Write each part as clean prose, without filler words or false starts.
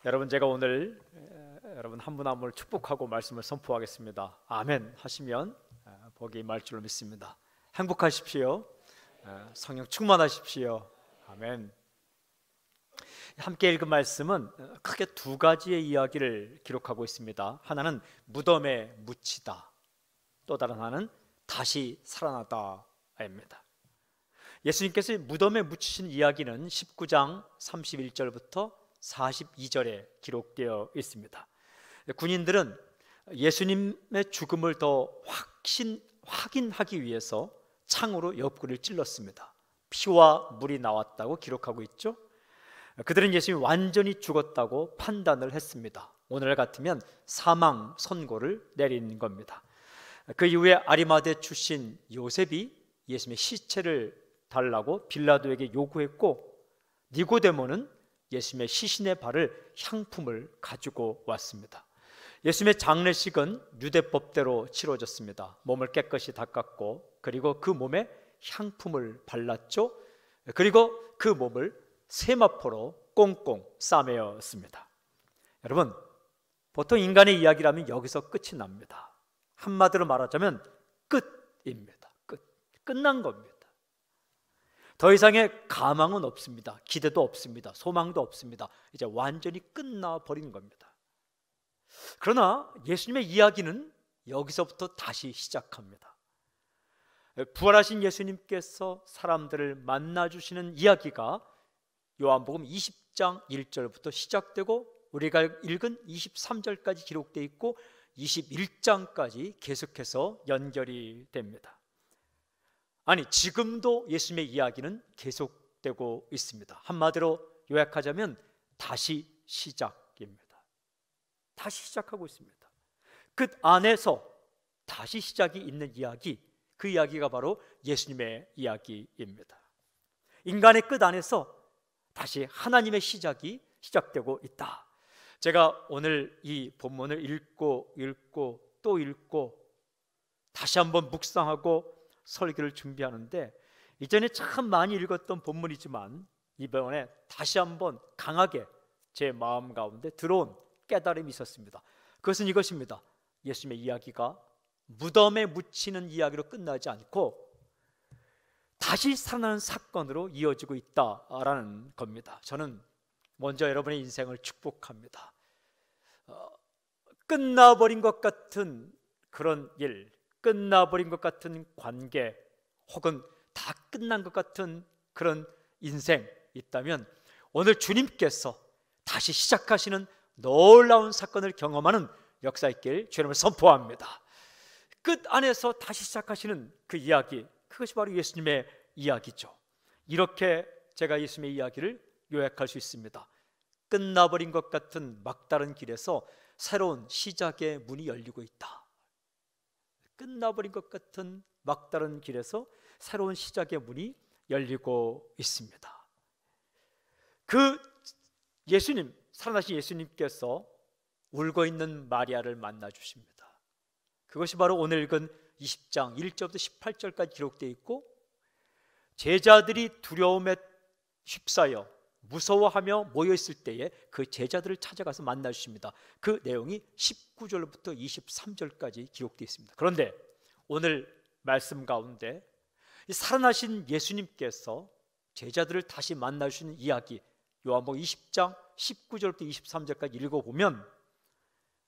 여러분, 제가 오늘 여러분 한 분 한 분을 축복하고 말씀을 선포하겠습니다. 아멘 하시면 복이 임할 줄로 믿습니다. 행복하십시오. 성령 충만하십시오. 아멘. 함께 읽은 말씀은 크게 두 가지의 이야기를 기록하고 있습니다. 하나는 무덤에 묻히다, 또 다른 하나는 다시 살아나다입니다. 예수님께서 무덤에 묻히신 이야기는 19장 31절부터 42절에 기록되어 있습니다. 군인들은 예수님의 죽음을 더 확인하기 위해서 창으로 옆구리를 찔렀습니다. 피와 물이 나왔다고 기록하고 있죠. 그들은 예수님이 완전히 죽었다고 판단을 했습니다. 오늘 같으면 사망 선고를 내린 겁니다. 그 이후에 아리마대 출신 요셉이 예수님의 시체를 달라고 빌라도에게 요구했고, 니고데모는 예수님의 시신의 발을 향품을 가지고 왔습니다. 예수님의 장례식은 유대법대로 치러졌습니다. 몸을 깨끗이 닦았고, 그리고 그 몸에 향품을 발랐죠. 그리고 그 몸을 세마포로 꽁꽁 싸매었습니다. 여러분, 보통 인간의 이야기라면 여기서 끝이 납니다. 한마디로 말하자면 끝입니다. 끝난 겁니다. 더 이상의 가망은 없습니다. 기대도 없습니다. 소망도 없습니다. 이제 완전히 끝나버린 겁니다. 그러나 예수님의 이야기는 여기서부터 다시 시작합니다. 부활하신 예수님께서 사람들을 만나주시는 이야기가 요한복음 20장 1절부터 시작되고, 우리가 읽은 23절까지 기록되어 있고 21장까지 계속해서 연결이 됩니다. 아니, 지금도 예수님의 이야기는 계속되고 있습니다. 한마디로 요약하자면 다시 시작입니다. 다시 시작하고 있습니다. 끝 안에서 다시 시작이 있는 이야기, 그 이야기가 바로 예수님의 이야기입니다. 인간의 끝 안에서 다시 하나님의 시작이 시작되고 있다. 제가 오늘 이 본문을 읽고 또 읽고 다시 한번 묵상하고 설교를 준비하는데, 이전에 참 많이 읽었던 본문이지만 이번에 다시 한번 강하게 제 마음 가운데 들어온 깨달음이 있었습니다. 그것은 이것입니다. 예수님의 이야기가 무덤에 묻히는 이야기로 끝나지 않고 다시 살아나는 사건으로 이어지고 있다라는 겁니다. 저는 먼저 여러분의 인생을 축복합니다. 끝나버린 것 같은 그런 일, 끝나버린 것 같은 관계, 혹은 다 끝난 것 같은 그런 인생 있다면 오늘 주님께서 다시 시작하시는 놀라운 사건을 경험하는 역사 있길 주님을 선포합니다. 끝 안에서 다시 시작하시는 그 이야기, 그것이 바로 예수님의 이야기죠. 이렇게 제가 예수님의 이야기를 요약할 수 있습니다. 끝나버린 것 같은 막다른 길에서 새로운 시작의 문이 열리고 있다. 끝나버린 것 같은 막다른 길에서 새로운 시작의 문이 열리고 있습니다. 그 예수님, 살아나신 예수님께서 울고 있는 마리아를 만나 주십니다. 그것이 바로 오늘 읽은 20장 1절부터 18절까지 기록되어 있고, 제자들이 두려움에 휩싸여 무서워하며 모여있을 때에 그 제자들을 찾아가서 만나 주십니다. 그 내용이 19절부터 23절까지 기록되어 있습니다. 그런데 오늘 말씀 가운데 살아나신 예수님께서 제자들을 다시 만나 주시는 이야기, 요한복음 20장 19절부터 23절까지 읽어보면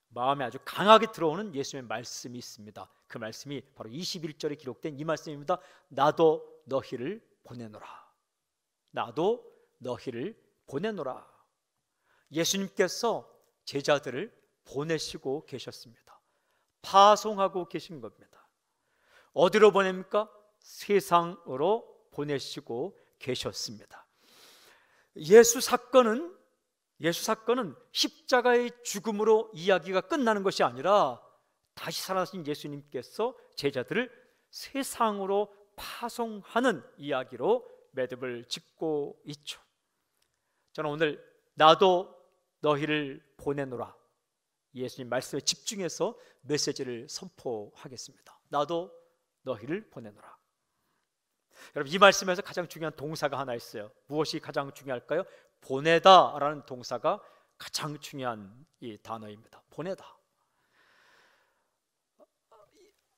마음에 아주 강하게 들어오는 예수님의 말씀이 있습니다. 그 말씀이 바로 21절에 기록된 이 말씀입니다. 나도 너희를 보내노라. 나도 너희를 보내노라. 예수님께서 제자들을 보내시고 계셨습니다. 파송하고 계신 겁니다. 어디로 보냅니까? 세상으로 보내시고 계셨습니다. 예수 사건은 십자가의 죽음으로 이야기가 끝나는 것이 아니라 다시 살아나신 예수님께서 제자들을 세상으로 파송하는 이야기로 매듭을 짓고 있죠. 저는 오늘 나도 너희를 보내노라, 예수님 말씀에 집중해서 메시지를 선포하겠습니다. 나도 너희를 보내노라. 여러분, 이 말씀에서 가장 중요한 동사가 하나 있어요. 무엇이 가장 중요할까요? 보내다라는 동사가 가장 중요한 이 단어입니다. 보내다.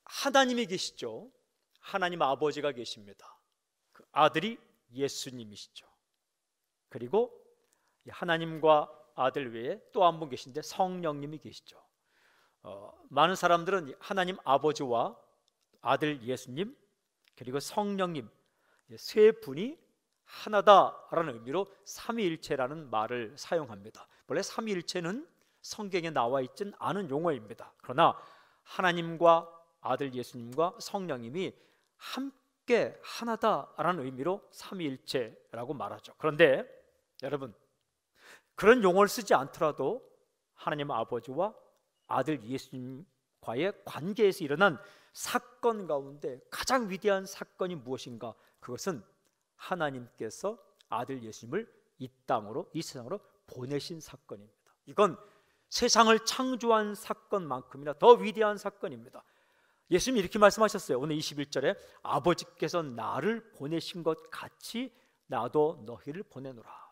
하나님이 계시죠. 하나님 아버지가 계십니다. 그 아들이 예수님이시죠. 그리고 하나님과 아들 외에 또 한 분 계신데 성령님이 계시죠. 많은 사람들은 하나님 아버지와 아들 예수님 그리고 성령님 세 분이 하나다라는 의미로 삼위일체라는 말을 사용합니다. 원래 삼위일체는 성경에 나와 있진 않은 용어입니다. 그러나 하나님과 아들 예수님과 성령님이 함께 하나다라는 의미로 삼위일체라고 말하죠. 그런데 여러분, 그런 용어를 쓰지 않더라도 하나님 아버지와 아들 예수님과의 관계에서 일어난 사건 가운데 가장 위대한 사건이 무엇인가? 그것은 하나님께서 아들 예수님을 이 세상으로 보내신 사건입니다. 이건 세상을 창조한 사건만큼이나 더 위대한 사건입니다. 예수님이 이렇게 말씀하셨어요. 오늘 21절에 아버지께서 나를 보내신 것 같이 나도 너희를 보내노라.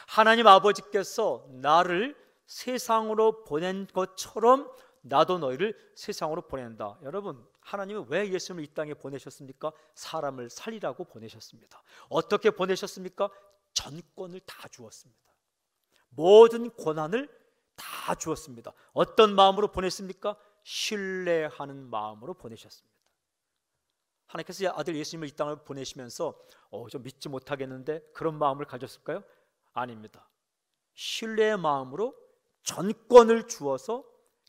하나님 아버지께서 나를 세상으로 보낸 것처럼 나도 너희를 세상으로 보낸다. 여러분, 하나님은 왜 예수님을 이 땅에 보내셨습니까? 사람을 살리라고 보내셨습니다. 어떻게 보내셨습니까? 전권을 다 주었습니다. 모든 권한을 다 주었습니다. 어떤 마음으로 보냈습니까? 신뢰하는 마음으로 보내셨습니다. 하나님께서 아들 예수님을 이 땅을 보내시면서 좀 믿지 못하겠는데 그런 마음을 가졌을까요? 아닙니다. 신뢰의 마음으로 전권을 주어서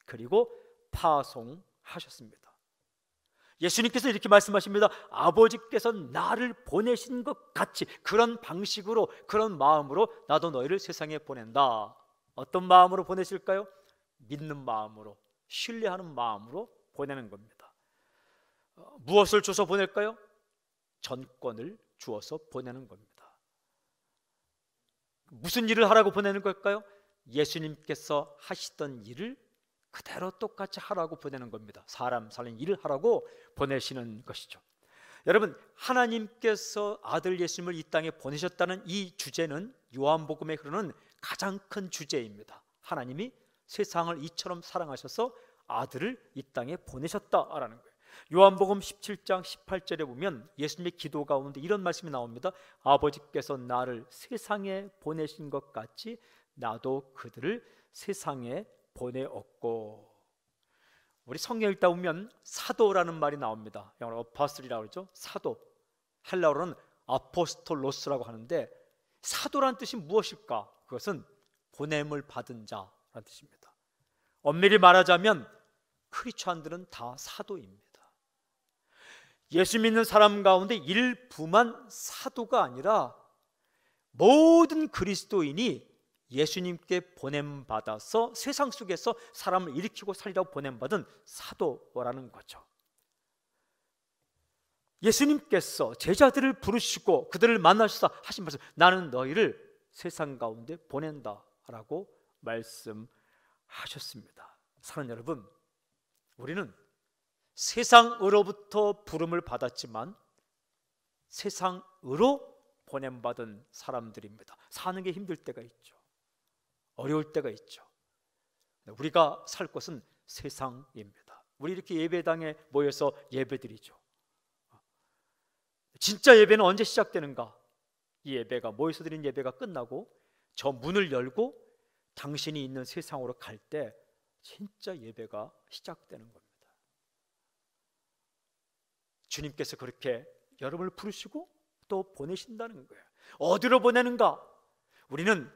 그리고 파송하셨습니다. 예수님께서 이렇게 말씀하십니다. 아버지께서 나를 보내신 것 같이 그런 방식으로 그런 마음으로 나도 너희를 세상에 보낸다. 어떤 마음으로 보내실까요? 믿는 마음으로, 신뢰하는 마음으로 보내는 겁니다. 무엇을 줘서 보낼까요? 전권을 주어서 보내는 겁니다. 무슨 일을 하라고 보내는 걸까요? 예수님께서 하시던 일을 그대로 똑같이 하라고 보내는 겁니다. 사람 살린 일을 하라고 보내시는 것이죠. 여러분, 하나님께서 아들 예수님을 이 땅에 보내셨다는 이 주제는 요한복음에 흐르는 가장 큰 주제입니다. 하나님이 세상을 이처럼 사랑하셔서 아들을 이 땅에 보내셨다라는 거예요. 요한복음 17장 18절에 보면 예수님의 기도 가운데 이런 말씀이 나옵니다. 아버지께서 나를 세상에 보내신 것 같이 나도 그들을 세상에 보내었고. 우리 성경 읽다 보면 사도라는 말이 나옵니다. 영어로 어퍼슬이라고 그러죠. 사도, 헬라어로는 아포스톨로스라고 하는데 사도란 뜻이 무엇일까? 그것은 보냄을 받은 자라는 뜻입니다. 엄밀히 말하자면 크리스찬들은 다 사도입니다. 예수 믿는 사람 가운데 일부만 사도가 아니라 모든 그리스도인이 예수님께 보냄받아서 세상 속에서 사람을 일으키고 살리라고 보냄받은 사도라는 거죠. 예수님께서 제자들을 부르시고 그들을 만나셔서 하신 말씀, 나는 너희를 세상 가운데 보낸다라고 말씀하셨습니다. 사랑하는 여러분, 우리는 세상으로부터 부름을 받았지만 세상으로 보냄받은 사람들입니다. 사는 게 힘들 때가 있죠. 어려울 때가 있죠. 우리가 살 곳은 세상입니다. 우리 이렇게 예배당에 모여서 예배드리죠. 진짜 예배는 언제 시작되는가? 이 예배가, 모여서 드리는 예배가 끝나고 저 문을 열고 당신이 있는 세상으로 갈 때 진짜 예배가 시작되는 겁니다. 주님께서 그렇게 여러분을 부르시고 또 보내신다는 거예요. 어디로 보내는가? 우리는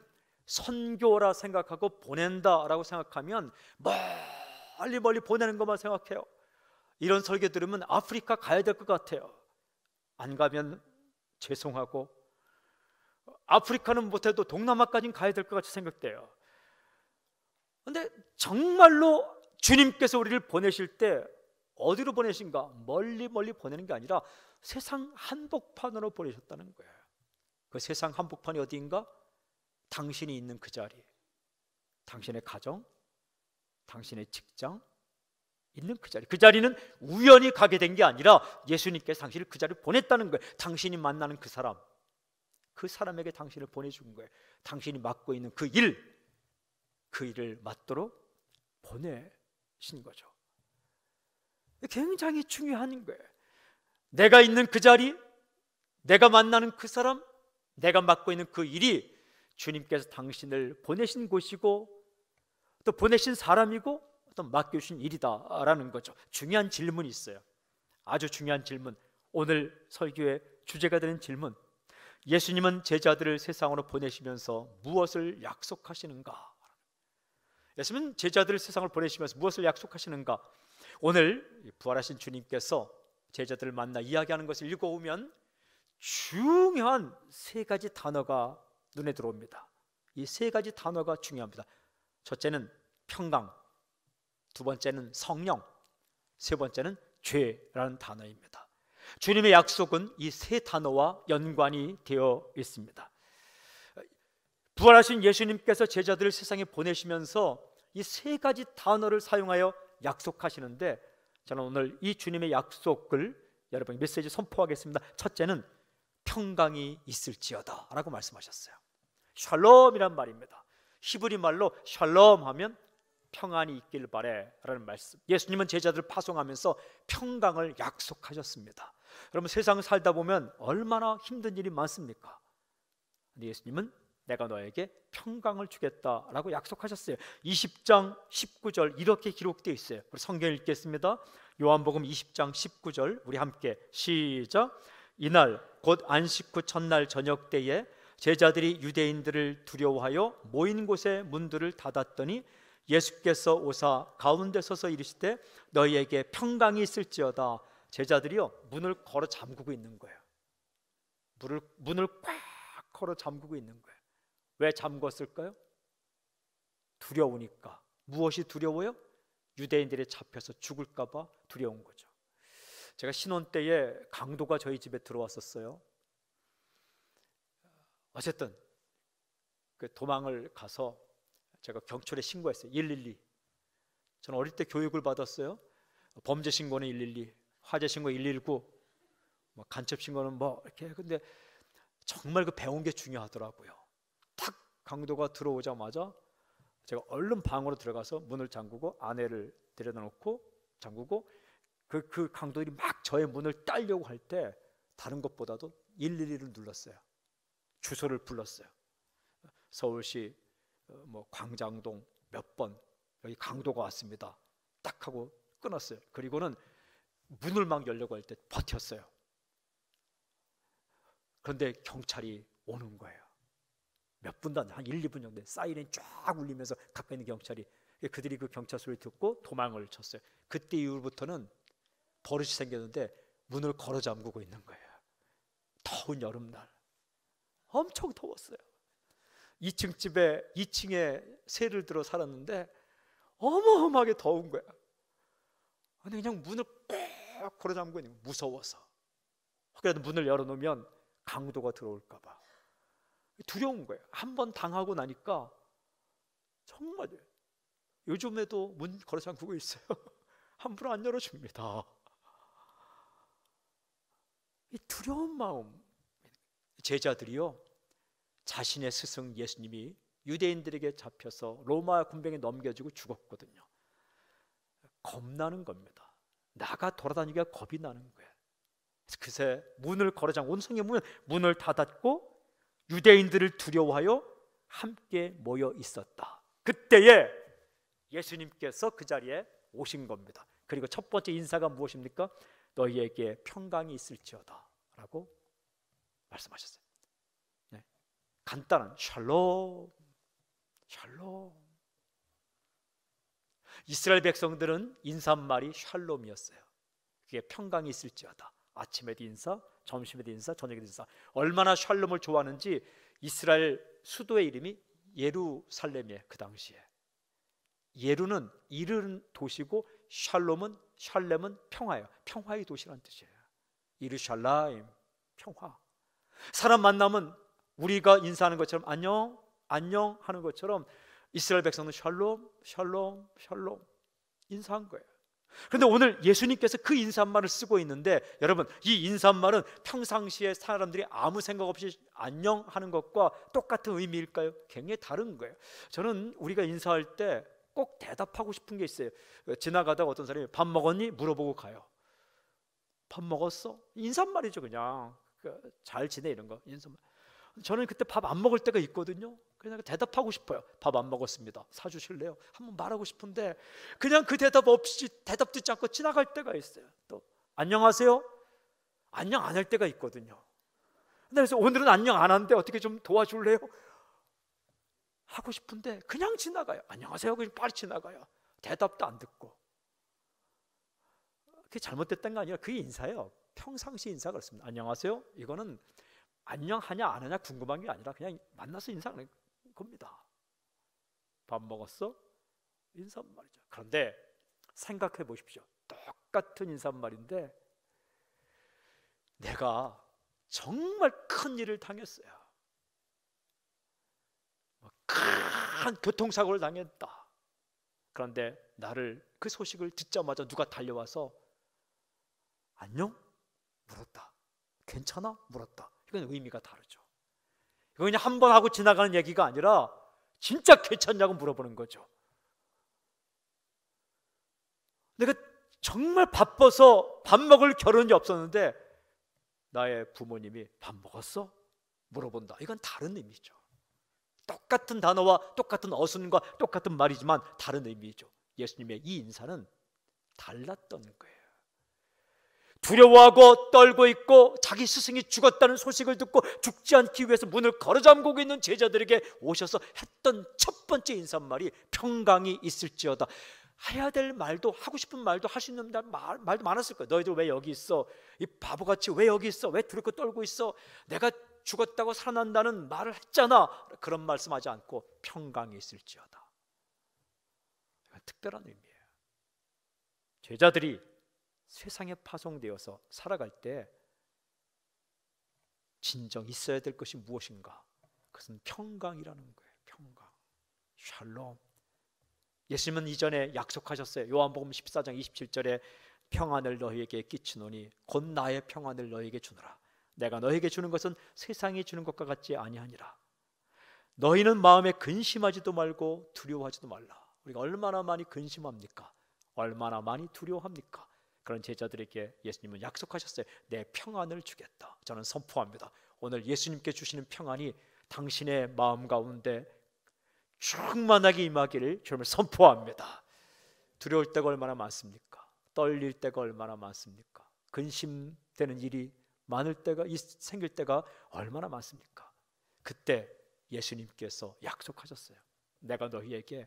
선교라 생각하고 보낸다라고 생각하면 멀리 보내는 것만 생각해요. 이런 설교 들으면 아프리카 가야 될 것 같아요. 안 가면 죄송하고, 아프리카는 못해도 동남아까지는 가야 될 것 같이 생각돼요. 그런데 정말로 주님께서 우리를 보내실 때 어디로 보내신가? 멀리 보내는 게 아니라 세상 한복판으로 보내셨다는 거예요. 그 세상 한복판이 어디인가? 당신이 있는 그 자리, 당신의 가정, 당신의 직장 있는 그 자리, 그 자리는 우연히 가게 된 게 아니라 예수님께서 당신을 그 자리에 보냈다는 거예요. 당신이 만나는 그 사람, 그 사람에게 당신을 보내준 거예요. 당신이 맡고 있는 그 일, 그 일을 맡도록 보내신 거죠. 굉장히 중요한 거예요. 내가 있는 그 자리, 내가 만나는 그 사람, 내가 맡고 있는 그 일이 주님께서 당신을 보내신 곳이고 또 보내신 사람이고 또 맡겨주신 일이다라는 거죠. 중요한 질문이 있어요. 아주 중요한 질문. 오늘 설교의 주제가 되는 질문. 예수님은 제자들을 세상으로 보내시면서 무엇을 약속하시는가? 예수님은 제자들을 세상을 보내시면서 무엇을 약속하시는가? 오늘 부활하신 주님께서 제자들을 만나 이야기하는 것을 읽어보면 중요한 세 가지 단어가 눈에 들어옵니다. 이 세 가지 단어가 중요합니다. 첫째는 평강, 두 번째는 성령, 세 번째는 죄라는 단어입니다. 주님의 약속은 이 세 단어와 연관이 되어 있습니다. 부활하신 예수님께서 제자들을 세상에 보내시면서 이 세 가지 단어를 사용하여 약속하시는데, 저는 오늘 이 주님의 약속을 여러분 메시지 선포하겠습니다. 첫째는 평강이 있을지어다 라고 말씀하셨어요. 샬롬이란 말입니다. 히브리 말로 샬롬 하면 평안이 있길 바래 라는 말씀. 예수님은 제자들을 파송하면서 평강을 약속하셨습니다. 여러분, 세상 살다 보면 얼마나 힘든 일이 많습니까? 근데 예수님은 내가 너에게 평강을 주겠다라고 약속하셨어요. 20장 19절 이렇게 기록되어 있어요. 우리 성경 읽겠습니다. 요한복음 20장 19절 우리 함께 시작. 이날 곧 안식 후 첫날 저녁 때에 제자들이 유대인들을 두려워하여 모인 곳에 문들을 닫았더니 예수께서 오사 가운데 서서 이르시되 너희에게 평강이 있을지어다. 제자들이요 문을 걸어 잠그고 있는 거예요. 문을 꽉 걸어 잠그고 있는 거예요. 왜 잠궜을까요? 두려우니까. 무엇이 두려워요? 유대인들이 잡혀서 죽을까 봐 두려운 거죠. 제가 신혼 때에 강도가 저희 집에 들어왔었어요. 어쨌든 그 도망을 가서 제가 경찰에 신고했어요. 112. 저는 어릴 때 교육을 받았어요. 범죄 신고는 112, 화재 신고 119, 뭐 간첩 신고는 뭐 이렇게. 근데 정말 그 배운 게 중요하더라고요. 탁 강도가 들어오자마자 제가 얼른 방으로 들어가서 문을 잠그고 아내를 데려다 놓고 잠그고 그 강도들이 막 저의 문을 따려고 할 때 다른 것보다도 112를 눌렀어요. 주소를 불렀어요. 서울시 뭐 광장동 몇 번 여기 강도가 왔습니다. 딱 하고 끊었어요. 그리고는 문을 막 열려고 할 때 버텼어요. 그런데 경찰이 오는 거예요. 몇 분도 안 돼. 한 1, 2분 정도 사이렌 쫙 울리면서 가까이 있는 경찰이, 그들이 그 경찰 소리를 듣고 도망을 쳤어요. 그때 이후부터는 버릇이 생겼는데 문을 걸어 잠그고 있는 거예요. 더운 여름날 엄청 더웠어요. 2층 집에 2층에 새를 들어 살았는데 어마어마하게 더운 거야. 근데 그냥 문을 꼭 걸어 잠그고 있는 거야. 무서워서. 그래도 문을 열어놓으면 강도가 들어올까 봐 두려운 거예요. 한번 당하고 나니까 정말 요즘에도 문 걸어 잠그고 있어요. 함부로 안 열어줍니다. 이 두려운 마음. 제자들이요 자신의 스승 예수님이 유대인들에게 잡혀서 로마 군병에 넘겨지고 죽었거든요. 겁나는 겁니다. 나가 돌아다니기가 겁이 나는 거예요. 그래서 그새 문을 걸어 잠그고 온성의 문을 닫았고 유대인들을 두려워하여 함께 모여 있었다. 그때에 예수님께서 그 자리에 오신 겁니다. 그리고 첫 번째 인사가 무엇입니까? 너희에게 평강이 있을지어다 라고 말씀하셨어요. 네. 간단한 샬롬. 샬롬. 이스라엘 백성들은 인사말이 샬롬이었어요. 그게 평강이 있을지어다. 아침에도 인사, 점심에도 인사, 저녁에도 인사. 얼마나 샬롬을 좋아하는지 이스라엘 수도의 이름이 예루살렘이에요. 그 당시에 예루는 이른 도시고 샬렘은 평화예요. 평화의 도시란 뜻이에요. 예루살렘, 평화. 사람 만나면 우리가 인사하는 것처럼 안녕, 안녕 하는 것처럼 이스라엘 백성은 샬롬, 샬롬, 샬롬 인사한 거예요. 그런데 오늘 예수님께서 그 인사말을 쓰고 있는데, 여러분, 이 인사말은 평상시에 사람들이 아무 생각 없이 안녕하는 것과 똑같은 의미일까요? 굉장히 다른 거예요. 저는 우리가 인사할 때 꼭 대답하고 싶은 게 있어요. 지나가다가 어떤 사람이 밥 먹었니? 물어보고 가요. 밥 먹었어? 인사말이죠. 그냥 잘 지내 이런 거 인사말. 저는 그때 밥 안 먹을 때가 있거든요. 그냥 대답하고 싶어요. 밥 안 먹었습니다. 사주실래요? 한번 말하고 싶은데 그냥 그 대답 없이, 대답 듣지 않고 지나갈 때가 있어요. 또 안녕하세요? 안녕 안 할 때가 있거든요. 그래서 오늘은 안녕 안 하는데 어떻게 좀 도와줄래요? 하고 싶은데 그냥 지나가요. 안녕하세요? 그냥 빨리 지나가요. 대답도 안 듣고. 그게 잘못됐던 거 아니라 그게 인사예요. 평상시 인사가 그렇습니다. 안녕하세요? 이거는 안녕하냐 안 하냐 궁금한 게 아니라 그냥 만나서 인사하는 겁니다. 밥 먹었어? 인사말이죠. 그런데 생각해 보십시오. 똑같은 인사말인데 내가 정말 큰 일을 당했어요. 큰 교통사고를 당했다. 그런데 나를, 그 소식을 듣자마자 누가 달려와서 안녕? 물었다. 괜찮아? 물었다. 이건 의미가 다르죠. 이거 그냥 한 번 하고 지나가는 얘기가 아니라 진짜 괜찮냐고 물어보는 거죠. 내가 정말 바빠서 밥 먹을 겨를이 없었는데 나의 부모님이 밥 먹었어? 물어본다. 이건 다른 의미죠. 똑같은 단어와 똑같은 어순과 똑같은 말이지만 다른 의미죠. 예수님의 이 인사는 달랐던 거예요. 두려워하고 떨고 있고 자기 스승이 죽었다는 소식을 듣고 죽지 않기 위해서 문을 걸어잠그고 있는 제자들에게 오셔서 했던 첫 번째 인사말이 평강이 있을지어다. 해야 될 말도, 하고 싶은 말도, 할 수 있는 말도 많았을 거예요. 너희들 왜 여기 있어? 이 바보같이 왜 여기 있어? 왜 두렵고 떨고 있어? 내가 죽었다고 살아난다는 말을 했잖아. 그런 말씀하지 않고 평강이 있을지어다. 특별한 의미예요. 제자들이 세상에 파송되어서 살아갈 때 진정 있어야 될 것이 무엇인가? 그것은 평강이라는 거예요. 평강, 샬롬. 예수님은 이전에 약속하셨어요. 요한복음 14장 27절에 평안을 너희에게 끼치노니 곧 나의 평안을 너희에게 주노라. 내가 너희에게 주는 것은 세상이 주는 것과 같지 아니하니라. 너희는 마음에 근심하지도 말고 두려워하지도 말라. 우리가 얼마나 많이 근심합니까? 얼마나 많이 두려워합니까? 그런 제자들에게 예수님은 약속하셨어요. 내 평안을 주겠다. 저는 선포합니다. 오늘 예수님께 주시는 평안이 당신의 마음 가운데 충만하게 임하기를 주님을 선포합니다. 두려울 때가 얼마나 많습니까? 떨릴 때가 얼마나 많습니까? 근심되는 일이 많을 때가, 생길 때가 얼마나 많습니까? 그때 예수님께서 약속하셨어요. 내가 너희에게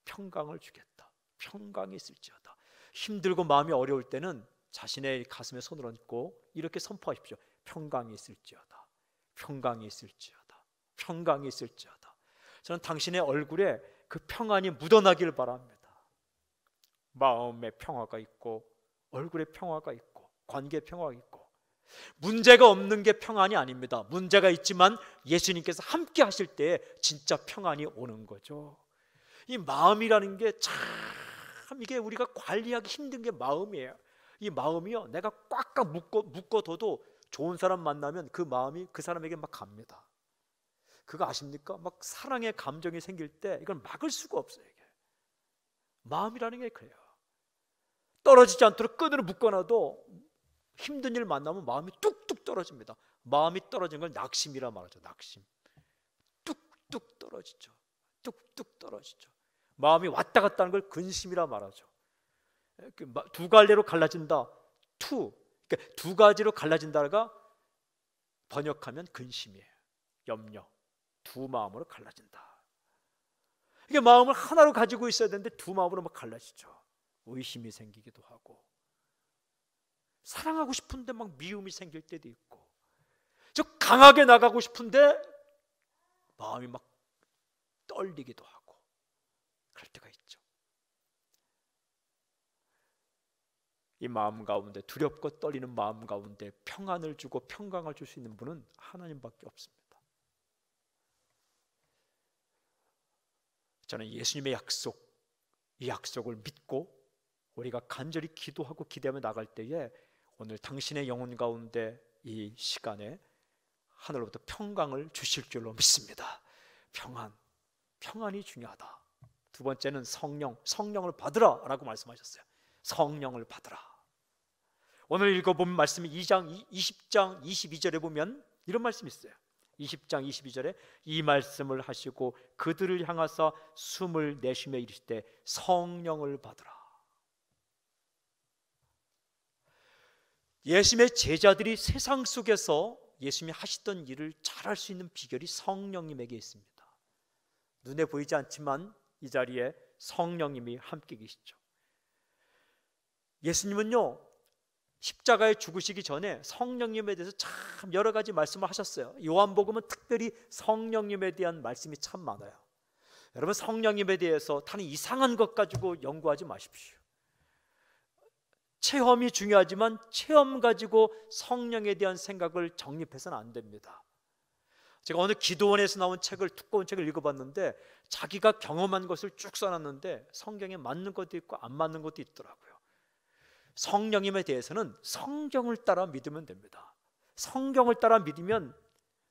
평강을 주겠다. 평강이 있을지어다. 힘들고 마음이 어려울 때는 자신의 가슴에 손을 얹고 이렇게 선포하십시오. 평강이 있을지어다. 평강이 있을지어다. 평강이 있을지어다. 저는 당신의 얼굴에 그 평안이 묻어나길 바랍니다. 마음의 평화가 있고 얼굴에 평화가 있고 관계에 평화가 있고. 문제가 없는 게 평안이 아닙니다. 문제가 있지만 예수님께서 함께 하실 때 진짜 평안이 오는 거죠. 이 마음이라는 게 참, 이게 우리가 관리하기 힘든 게 마음이에요. 이 마음이요, 내가 꽉꽉 묶어둬도 좋은 사람 만나면 그 마음이 그 사람에게 막 갑니다. 그거 아십니까? 막 사랑의 감정이 생길 때 이걸 막을 수가 없어요. 이게 마음이라는 게 그래요. 떨어지지 않도록 끈으로 묶어놔도 힘든 일 만나면 마음이 뚝뚝 떨어집니다. 마음이 떨어진 걸 낙심이라 말하죠. 낙심. 뚝뚝 떨어지죠. 뚝뚝 떨어지죠. 마음이 왔다 갔다 하는 걸 근심이라 말하죠. 두 갈래로 갈라진다. 그러니까 두 가지로 갈라진다가 번역하면 근심이에요. 염려. 두 마음으로 갈라진다. 이게 마음을 하나로 가지고 있어야 되는데 두 마음으로 막 갈라지죠. 의심이 생기기도 하고, 사랑하고 싶은데 막 미움이 생길 때도 있고, 저 강하게 나가고 싶은데 마음이 막 떨리기도 하고 그럴 때가 있죠. 이 마음 가운데, 두렵고 떨리는 마음 가운데 평안을 주고 평강을 줄 수 있는 분은 하나님밖에 없습니다. 저는 예수님의 약속, 이 약속을 믿고 우리가 간절히 기도하고 기대하며 나갈 때에 오늘 당신의 영혼 가운데 이 시간에 하늘로부터 평강을 주실 줄로 믿습니다. 평안이 중요하다. 두 번째는 성령을 받으라 라고 말씀하셨어요. 성령을 받으라. 오늘 읽어본 말씀이 20장 22절에 보면 이런 말씀이 있어요. 20장 22절에 이 말씀을 하시고 그들을 향하사 숨을 내쉬며 이르시되 성령을 받으라. 예수님의 제자들이 세상 속에서 예수님이 하시던 일을 잘할 수 있는 비결이 성령님에게 있습니다. 눈에 보이지 않지만 이 자리에 성령님이 함께 계시죠. 예수님은요, 십자가에 죽으시기 전에 성령님에 대해서 참 여러 가지 말씀을 하셨어요. 요한복음은 특별히 성령님에 대한 말씀이 참 많아요. 여러분, 성령님에 대해서 다른 이상한 것 가지고 연구하지 마십시오. 체험이 중요하지만 체험 가지고 성령에 대한 생각을 정립해서는 안 됩니다. 제가 오늘 기도원에서 나온 두꺼운 책을 읽어봤는데 자기가 경험한 것을 쭉 써놨는데 성경에 맞는 것도 있고 안 맞는 것도 있더라고요. 성령님에 대해서는 성경을 따라 믿으면 됩니다. 성경을 따라 믿으면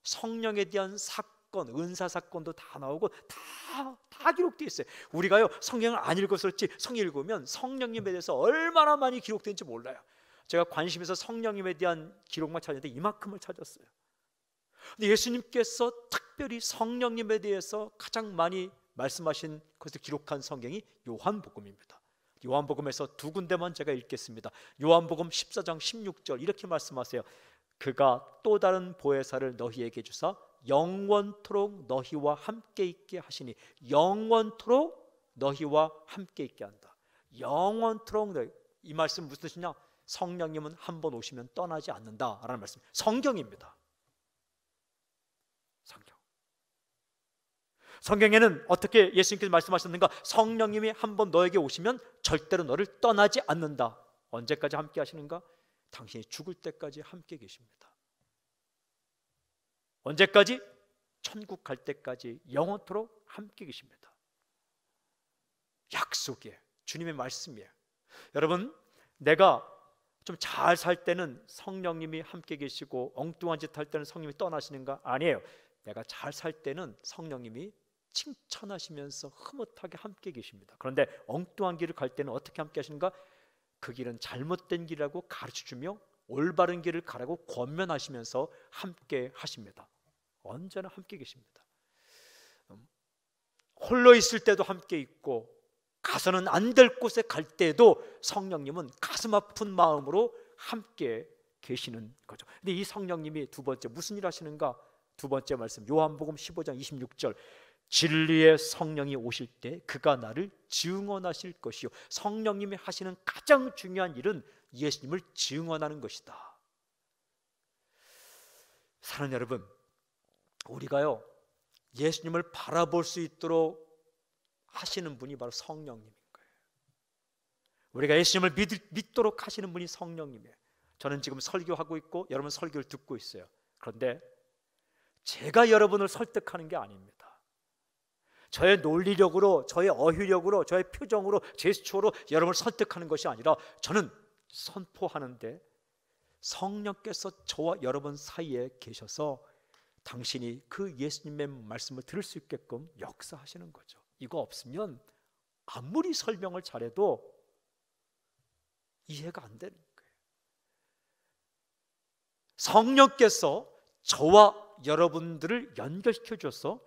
성령에 대한 사건, 은사 사건도 다 나오고 다 기록되어 있어요. 우리가요, 성경을 안 읽었을지 성경 읽으면 성령님에 대해서 얼마나 많이 기록되는지 몰라요. 제가 관심에서 성령님에 대한 기록만 찾았는데 이만큼을 찾았어요. 근데 예수님께서 특별히 성령님에 대해서 가장 많이 말씀하신 것을 기록한 성경이 요한복음입니다. 요한복음에서 두 군데만 제가 읽겠습니다. 요한복음 14장 16절 이렇게 말씀하세요. 그가 또 다른 보혜사를 너희에게 주사 영원토록 너희와 함께 있게 하시니, 영원토록 너희와 함께 있게 한다. 영원토록 이 말씀 무슨 뜻이냐? 성령님은 한 번 오시면 떠나지 않는다라는 말씀. 성경입니다. 성경에는 어떻게 예수님께서 말씀하셨는가? 성령님이 한 번 너에게 오시면 절대로 너를 떠나지 않는다. 언제까지 함께 하시는가? 당신이 죽을 때까지 함께 계십니다. 언제까지? 천국 갈 때까지 영원토록 함께 계십니다. 약속이에요. 주님의 말씀이에요. 여러분, 내가 좀 잘 살 때는 성령님이 함께 계시고 엉뚱한 짓 할 때는 성령님이 떠나시는가? 아니에요. 내가 잘 살 때는 성령님이 칭찬하시면서 흐뭇하게 함께 계십니다. 그런데 엉뚱한 길을 갈 때는 어떻게 함께 하시는가? 그 길은 잘못된 길이라고 가르쳐주며 올바른 길을 가라고 권면하시면서 함께 하십니다. 언제나 함께 계십니다. 홀로 있을 때도 함께 있고 가서는 안 될 곳에 갈 때도 성령님은 가슴 아픈 마음으로 함께 계시는 거죠. 근데 이 성령님이 두 번째 무슨 일 하시는가? 두 번째 말씀 요한복음 15장 26절 진리의 성령이 오실 때 그가 나를 증언하실 것이요. 성령님이 하시는 가장 중요한 일은 예수님을 증언하는 것이다. 사랑하는 여러분, 우리가요 예수님을 바라볼 수 있도록 하시는 분이 바로 성령님인 거예요. 우리가 예수님을 믿도록 하시는 분이 성령님이에요. 저는 지금 설교하고 있고 여러분 설교를 듣고 있어요. 그런데 제가 여러분을 설득하는 게 아닙니다. 저의 논리력으로, 저의 어휘력으로, 저의 표정으로, 제스처로 여러분을 설득하는 것이 아니라 저는 선포하는데 성령께서 저와 여러분 사이에 계셔서 당신이 그 예수님의 말씀을 들을 수 있게끔 역사하시는 거죠. 이거 없으면 아무리 설명을 잘해도 이해가 안 되는 거예요. 성령께서 저와 여러분들을 연결시켜 줘서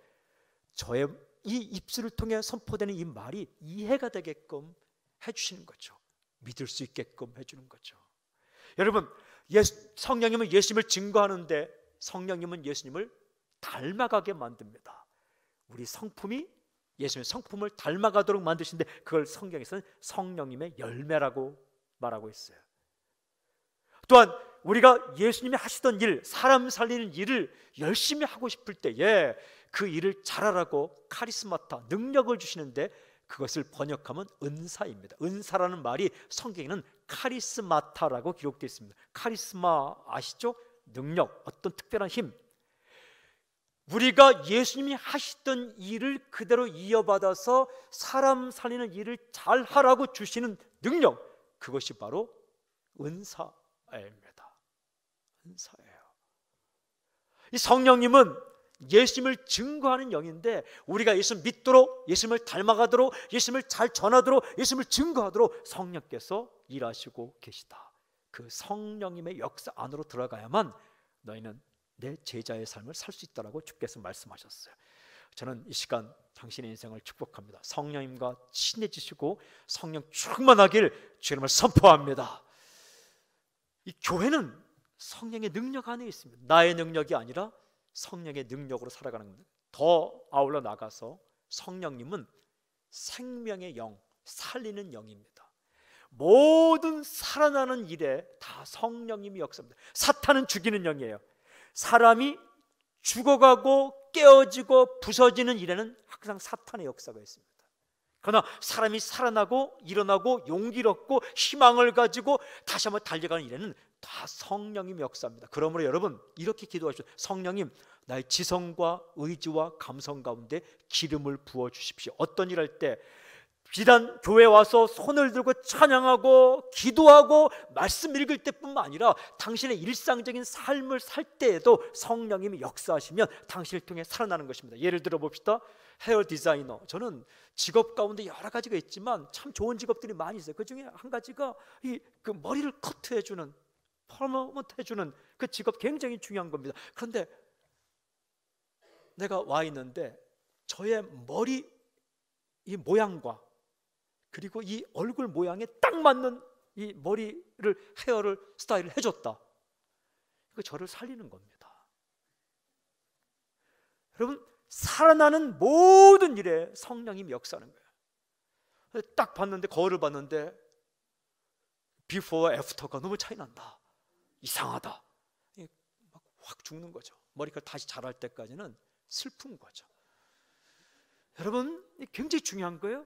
저의 이 입술을 통해 선포되는 이 말이 이해가 되게끔 해주시는 거죠. 믿을 수 있게끔 해주는 거죠. 여러분, 성령님은 예수님을 증거하는데 성령님은 예수님을 닮아가게 만듭니다. 우리 성품이 예수님의 성품을 닮아가도록 만드시는데 그걸 성경에서는 성령님의 열매라고 말하고 있어요. 또한 우리가 예수님이 하시던 일, 사람 살리는 일을 열심히 하고 싶을 때에 그 일을 잘하라고 카리스마타, 능력을 주시는데 그것을 번역하면 은사입니다. 은사라는 말이 성경에는 카리스마타라고 기록되어 있습니다. 카리스마 아시죠? 능력, 어떤 특별한 힘. 우리가 예수님이 하시던 일을 그대로 이어받아서 사람 살리는 일을 잘하라고 주시는 능력, 그것이 바로 은사입니다. 은사예요. 이 성령님은 예수님을 증거하는 영인데, 우리가 예수를 믿도록, 예수님을 닮아가도록, 예수님을 잘 전하도록, 예수님을 증거하도록 성령께서 일하시고 계시다. 그 성령님의 역사 안으로 들어가야만 너희는 내 제자의 삶을 살 수 있다라고 주께서 말씀하셨어요. 저는 이 시간 당신의 인생을 축복합니다. 성령님과 친해지시고 성령 충만하길 주님을 선포합니다. 이 교회는 성령의 능력 안에 있습니다. 나의 능력이 아니라 성령의 능력으로 살아가는 겁니다. 더 아울러 나가서 성령님은 생명의 영, 살리는 영입니다. 모든 살아나는 일에 다 성령님이 역사합니다. 사탄은 죽이는 영이에요. 사람이 죽어가고 깨어지고 부서지는 일에는 항상 사탄의 역사가 있습니다. 그러나 사람이 살아나고 일어나고 용기를 얻고 희망을 가지고 다시 한번 달려가는 일에는 다 성령님이 역사합니다. 그러므로 여러분 이렇게 기도하십시오. 성령님, 나의 지성과 의지와 감성 가운데 기름을 부어주십시오. 어떤 일할 때 비단 교회 와서 손을 들고 찬양하고 기도하고 말씀 읽을 때뿐만 아니라 당신의 일상적인 삶을 살 때에도 성령님이 역사하시면 당신을 통해 살아나는 것입니다. 예를 들어 봅시다. 헤어 디자이너. 저는 직업 가운데 여러 가지가 있지만 참 좋은 직업들이 많이 있어요. 그 중에 한 가지가 그 머리를 커트해주는, 퍼머먼트 해주는 그 직업 굉장히 중요한 겁니다. 그런데 내가 와 있는데 저의 머리 이 모양과 그리고 이 얼굴 모양에 딱 맞는 이 머리를, 헤어를, 스타일을 해줬다. 이거 저를 살리는 겁니다. 여러분, 살아나는 모든 일에 성령님이 역사하는 거예요. 딱 봤는데, 거울을 봤는데 비포와 애프터가 너무 차이 난다. 이상하다. 막 확 죽는 거죠. 머리카락 다시 자랄 때까지는 슬픈 거죠. 여러분, 굉장히 중요한 거예요.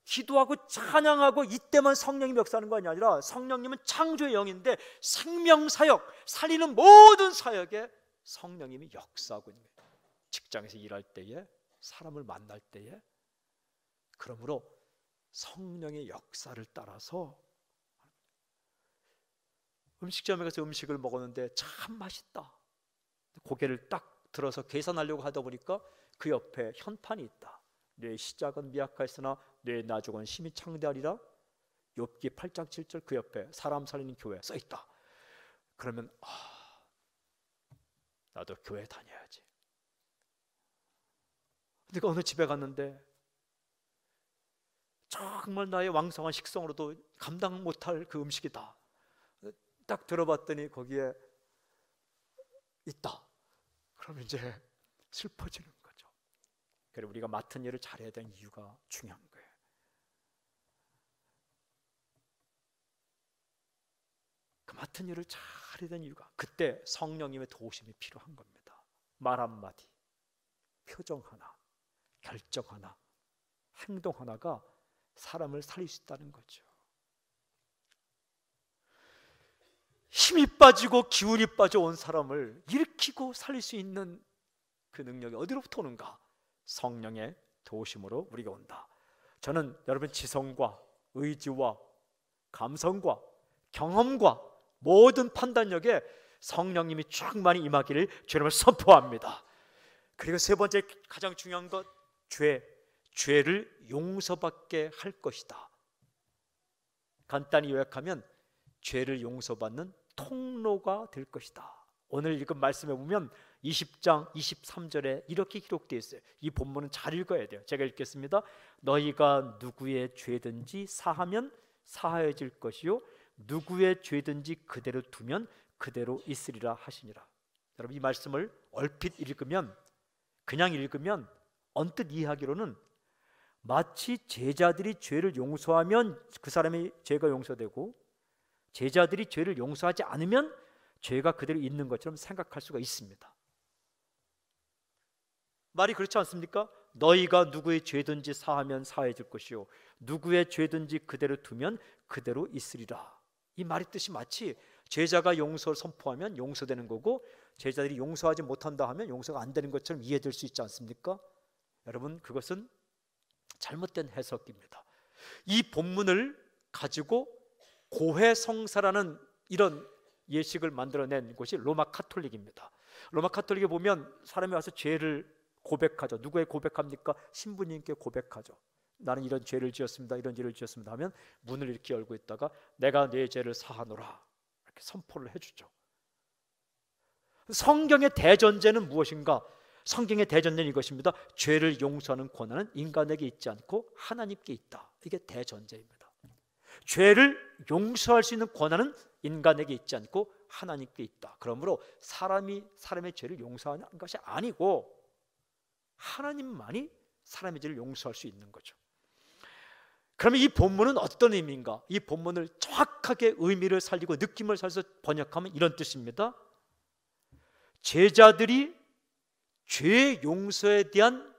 기도하고 찬양하고 이때만 성령님이 역사하는 거 아니라 성령님은 창조의 영인데 생명사역, 살리는 모든 사역에 성령님이 역사하고 있는 거예요. 직장에서 일할 때에, 사람을 만날 때에. 그러므로 성령의 역사를 따라서 음식점에 가서 음식을 먹었는데 참 맛있다. 고개를 딱 들어서 계산하려고 하다 보니까 그 옆에 현판이 있다. 뇌의 시작은 미약하였으나 뇌의 나중은 심히 창대하리라. 욥기 8장 7절 그 옆에 사람 살리는 교회 써 있다. 그러면 나도 교회 다녀야지. 내가 어느 집에 갔는데 정말 나의 왕성한 식성으로도 감당 못할 그 음식이다. 딱 들어봤더니 거기에 있다. 그러면 이제 슬퍼지는 거죠. 그래서 우리가 맡은 일을 잘해야 되는 이유가 중요한 거예요. 그 맡은 일을 잘해야 되는 이유가, 그때 성령님의 도우심이 필요한 겁니다. 말 한마디, 표정 하나, 결정 하나, 행동 하나가 사람을 살릴 수 있다는 거죠. 힘이 빠지고 기운이 빠져온 사람을 일으키고 살릴 수 있는 그 능력이 어디로부터 오는가? 성령의 도우심으로 우리가 온다. 저는 여러분 지성과 의지와 감성과 경험과 모든 판단력에 성령님이 충만히 임하기를 주님을 선포합니다. 그리고 세 번째 가장 중요한 것, 죄를 용서받게 할 것이다. 간단히 요약하면 죄를 용서받는 통로가 될 것이다. 오늘 읽은 말씀에 보면 20장 23절에 이렇게 기록되어 있어요. 이 본문은 잘 읽어야 돼요. 제가 읽겠습니다. 너희가 누구의 죄든지 사하면 사하여질 것이요 누구의 죄든지 그대로 두면 그대로 있으리라 하시니라. 여러분, 이 말씀을 얼핏 읽으면, 그냥 읽으면 언뜻 이해하기로는 마치 제자들이 죄를 용서하면 그 사람의 죄가 용서되고 제자들이 죄를 용서하지 않으면 죄가 그대로 있는 것처럼 생각할 수가 있습니다. 말이 그렇지 않습니까? 너희가 누구의 죄든지 사하면 사해질 것이요 누구의 죄든지 그대로 두면 그대로 있으리라. 이 말의 뜻이 마치 제자가 용서를 선포하면 용서되는 거고 제자들이 용서하지 못한다 하면 용서가 안 되는 것처럼 이해될 수 있지 않습니까? 여러분, 그것은 잘못된 해석입니다. 이 본문을 가지고 고해성사라는 이런 예식을 만들어낸 곳이 로마 카톨릭입니다. 로마 카톨릭에 보면 사람이 와서 죄를 고백하죠. 누구에 고백합니까? 신부님께 고백하죠. 나는 이런 죄를 지었습니다. 이런 죄를 지었습니다 하면 문을 이렇게 열고 있다가 내가 네 죄를 사하노라 이렇게 선포를 해주죠. 성경의 대전제는 무엇인가? 성경의 대전제는 이것입니다. 죄를 용서하는 권한은 인간에게 있지 않고 하나님께 있다. 이게 대전제입니다. 죄를 용서할 수 있는 권한은 인간에게 있지 않고 하나님께 있다. 그러므로 사람의 죄를 용서하는 것이 아니고 하나님만이 사람의 죄를 용서할 수 있는 거죠. 그러면 이 본문은 어떤 의미인가? 이 본문을 정확하게 의미를 살리고 느낌을 살려서 번역하면 이런 뜻입니다. 제자들이 죄 용서에 대한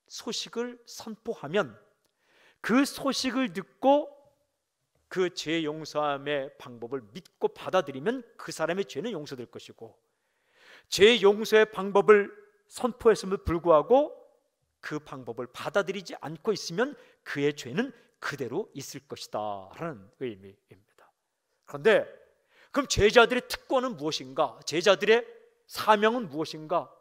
소식을 선포하면 그 소식을 듣고 그 죄 용서함의 방법을 믿고 받아들이면 그 사람의 죄는 용서될 것이고, 죄 용서의 방법을 선포했음에도 불구하고 그 방법을 받아들이지 않고 있으면 그의 죄는 그대로 있을 것이다 라는 의미입니다. 그런데 그럼 제자들의 특권은 무엇인가? 제자들의 사명은 무엇인가?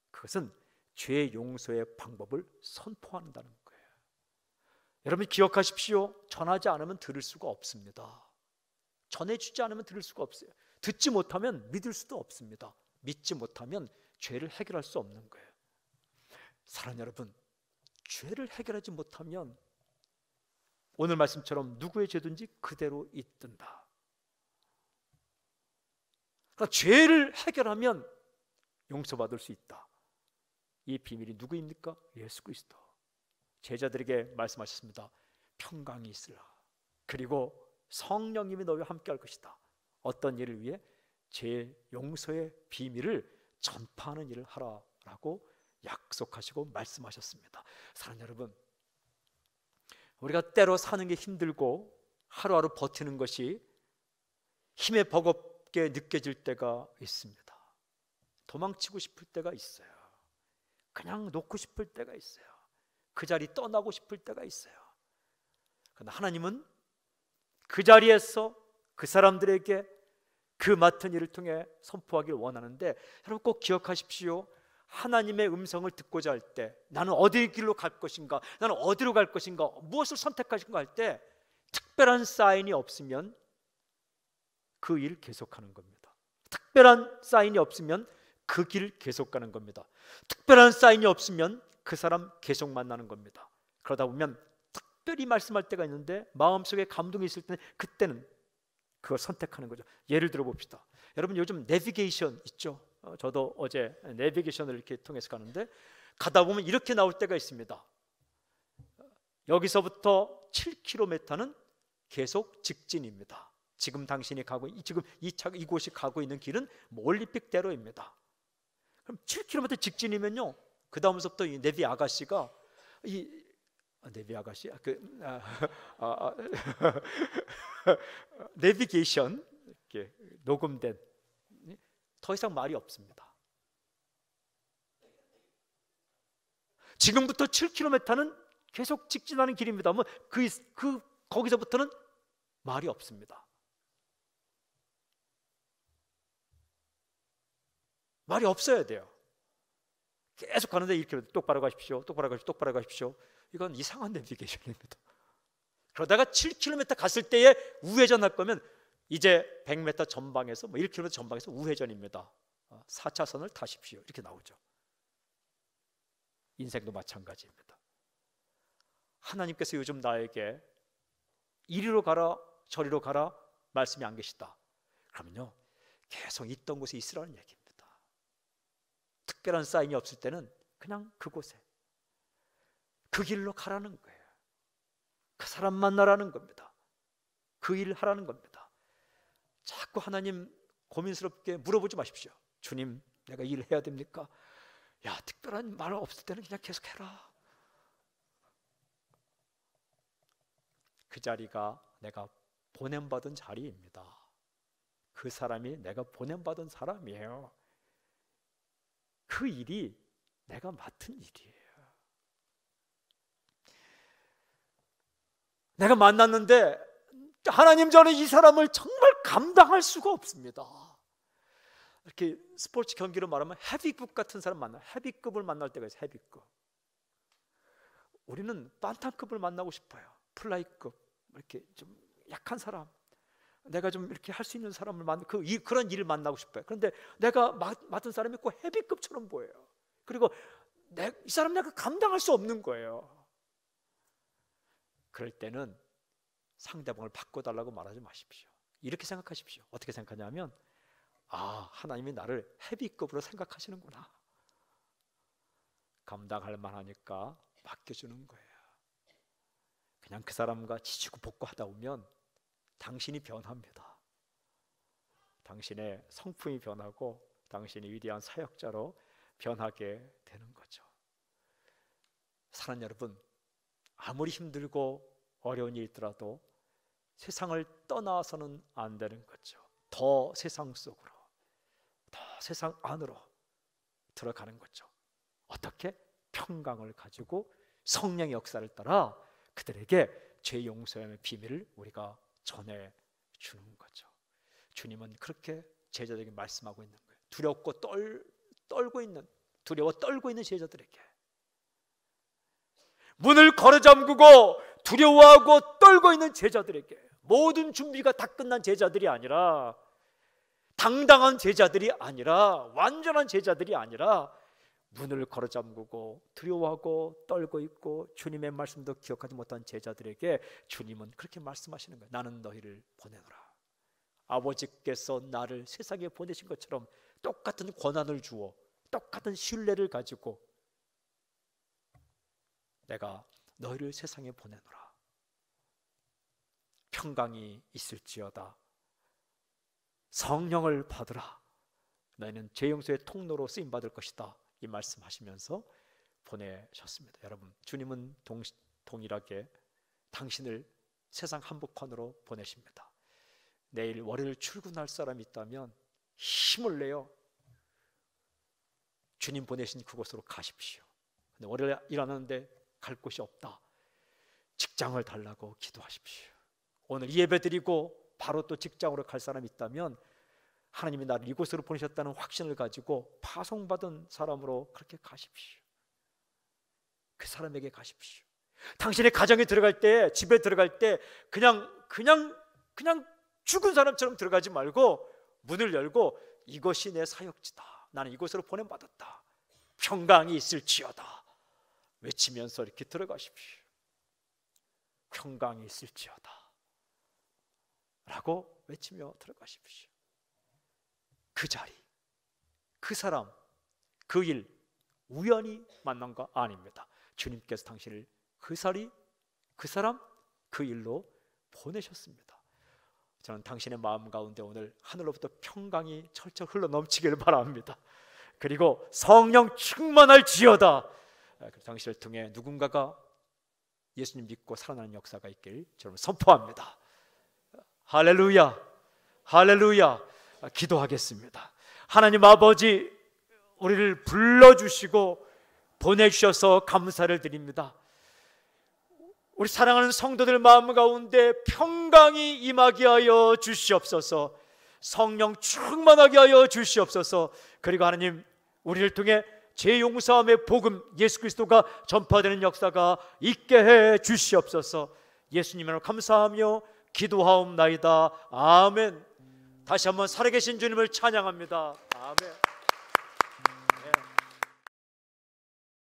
그것은 죄 용서의 방법을 선포한다는 거예요. 여러분 기억하십시오. 전하지 않으면 들을 수가 없습니다. 전해주지 않으면 들을 수가 없어요. 듣지 못하면 믿을 수도 없습니다. 믿지 못하면 죄를 해결할 수 없는 거예요. 사랑하는 여러분, 죄를 해결하지 못하면 오늘 말씀처럼 누구의 죄든지 그대로 있든다. 그러니까 죄를 해결하면 용서받을 수 있다. 이 비밀이 누구입니까? 예수 그리스도. 제자들에게 말씀하셨습니다. 평강이 있으라. 그리고 성령님이 너희와 함께 할 것이다. 어떤 일을 위해? 죄 용서의 비밀을 전파하는 일을 하라라고 약속하시고 말씀하셨습니다. 사랑하는 여러분, 우리가 때로 사는 게 힘들고 하루하루 버티는 것이 힘에 버겁게 느껴질 때가 있습니다. 도망치고 싶을 때가 있어요. 그냥 놓고 싶을 때가 있어요. 그 자리 떠나고 싶을 때가 있어요. 그러나 하나님은 그 자리에서 그 사람들에게 그 맡은 일을 통해 선포하길 원하는데, 여러분 꼭 기억하십시오. 하나님의 음성을 듣고자 할 때, 나는 어디 길로 갈 것인가, 나는 어디로 갈 것인가, 무엇을 선택하신가 할 때 특별한 사인이 없으면 그 일 계속하는 겁니다. 특별한 사인이 없으면 그 길 계속 가는 겁니다. 특별한 사인이 없으면 그 사람 계속 만나는 겁니다. 그러다 보면 특별히 말씀할 때가 있는데 마음속에 감동이 있을 때는 그때는 그걸 선택하는 거죠. 예를 들어 봅시다. 여러분 요즘 내비게이션 있죠? 저도 어제 내비게이션을 이렇게 통해서 가는데 가다 보면 이렇게 나올 때가 있습니다. 여기서부터 7km는 계속 직진입니다. 지금 당신이 가고 지금 이곳이 가고 있는 길은 올림픽대로입니다. 그럼 7km 직진이면요, 그 다음서부터 이 내비 아가씨가 내비 아가씨 내비게이션 이렇게 녹음된 더 이상 말이 없습니다. 지금부터 7km는 계속 직진하는 길입니다. 뭐 거기서부터는 말이 없습니다. 말이 없어야 돼요. 계속 가는데 이렇게 똑바로 가십시오. 똑바로 가십시오. 똑바로 가십시오. 이건 이상한 내비게이션입니다. 그러다가 7km 갔을 때에 우회전할 거면 이제 100m 전방에서 1km 전방에서 우회전입니다. 4차선을 타십시오. 이렇게 나오죠. 인생도 마찬가지입니다. 하나님께서 요즘 나에게 이리로 가라 저리로 가라 말씀이 안 계시다. 그러면요, 계속 있던 곳에 있으라는 얘기입니다. 특별한 사인이 없을 때는 그냥 그곳에 그 길로 가라는 거예요. 그 사람 만나라는 겁니다. 그 일을 하라는 겁니다. 자꾸 하나님 고민스럽게 물어보지 마십시오. 주님, 내가 일을 해야 됩니까? 야, 특별한 말 없을 때는 그냥 계속 해라. 그 자리가 내가 보냄받은 자리입니다. 그 사람이 내가 보냄받은 사람이에요. 그 일이 내가 맡은 일이에요. 내가 만났는데 하나님, 저는 이 사람을 정말 감당할 수가 없습니다. 이렇게 스포츠 경기로 말하면 헤비급 같은 사람 만나, 헤비급을 만날 때가 있어요. 헤비급. 우리는 반탄급을 만나고 싶어요. 플라이급, 이렇게 좀 약한 사람, 내가 좀 이렇게 할 수 있는 사람을 그런 일을 만나고 싶어요. 그런데 내가 맡은 사람이 꼭 헤비급처럼 보여요. 그리고 이 사람 내가 감당할 수 없는 거예요. 그럴 때는 상대방을 바꿔달라고 말하지 마십시오. 이렇게 생각하십시오. 어떻게 생각하냐면, 하나님이 나를 헤비급으로 생각하시는구나. 감당할 만하니까 맡겨주는 거예요. 그냥 그 사람과 지치고 볶고 하다 보면 당신이 변합니다. 당신의 성품이 변하고 당신이 위대한 사역자로 변하게 되는 거죠. 사랑하는 여러분, 아무리 힘들고 어려운 일이 있더라도 세상을 떠나서는 안 되는 거죠. 더 세상 속으로, 더 세상 안으로 들어가는 거죠. 어떻게? 평강을 가지고 성령의 역사를 따라 그들에게 죄 용서의 비밀을 우리가 전해주는 거죠. 주님은 그렇게 제자들에게 말씀하고 있는 거예요. 두렵고 두려워 떨고 있는 제자들에게, 문을 걸어잠그고 두려워하고 떨고 있는 제자들에게, 모든 준비가 다 끝난 제자들이 아니라, 당당한 제자들이 아니라, 완전한 제자들이 아니라, 문을 걸어잠그고 두려워하고 떨고 있고 주님의 말씀도 기억하지 못한 제자들에게 주님은 그렇게 말씀하시는 거예요. 나는 너희를 보내노라. 아버지께서 나를 세상에 보내신 것처럼 똑같은 권한을 주어 똑같은 신뢰를 가지고 내가 너희를 세상에 보내노라. 평강이 있을지어다. 성령을 받으라. 너희는 죄 용서의 통로로 쓰임 받을 것이다. 이 말씀하시면서 보내셨습니다. 여러분, 주님은 동일하게 당신을 세상 한복판으로 보내십니다. 내일 월요일 출근할 사람이 있다면 힘을 내요. 주님 보내신 그곳으로 가십시오. 근데 월요일 일하는데 갈 곳이 없다. 직장을 달라고 기도하십시오. 오늘 예배 드리고 바로 또 직장으로 갈 사람이 있다면 하나님이 나를 이곳으로 보내셨다는 확신을 가지고 파송받은 사람으로 그렇게 가십시오. 그 사람에게 가십시오. 당신의 가정에 들어갈 때, 집에 들어갈 때 그냥 죽은 사람처럼 들어가지 말고 문을 열고 이것이 내 사역지다. 나는 이곳으로 보냄받았다. 평강이 있을지어다. 외치면서 이렇게 들어가십시오. 평강이 있을지어다 라고 외치며 들어가십시오. 그 자리, 그 사람, 그 일 우연히 만난 거 아닙니다. 주님께서 당신을 그 자리, 그 사람, 그 일로 보내셨습니다. 저는 당신의 마음 가운데 오늘 하늘로부터 평강이 철철 흘러넘치기를 바랍니다. 그리고 성령 충만할지어다. 당신을 통해 누군가가 예수님 믿고 살아나는 역사가 있길 저는 선포합니다. 할렐루야, 할렐루야. 기도하겠습니다. 하나님 아버지, 우리를 불러주시고 보내주셔서 감사를 드립니다. 우리 사랑하는 성도들 마음 가운데 평강이 임하게 하여 주시옵소서. 성령 충만하게 하여 주시옵소서. 그리고 하나님, 우리를 통해 죄 용서함의 복음 예수 그리스도가 전파되는 역사가 있게 해 주시옵소서. 예수님으로 감사하며 기도하옵나이다. 아멘. 다시 한번 살아계신 주님을 찬양합니다. 아멘.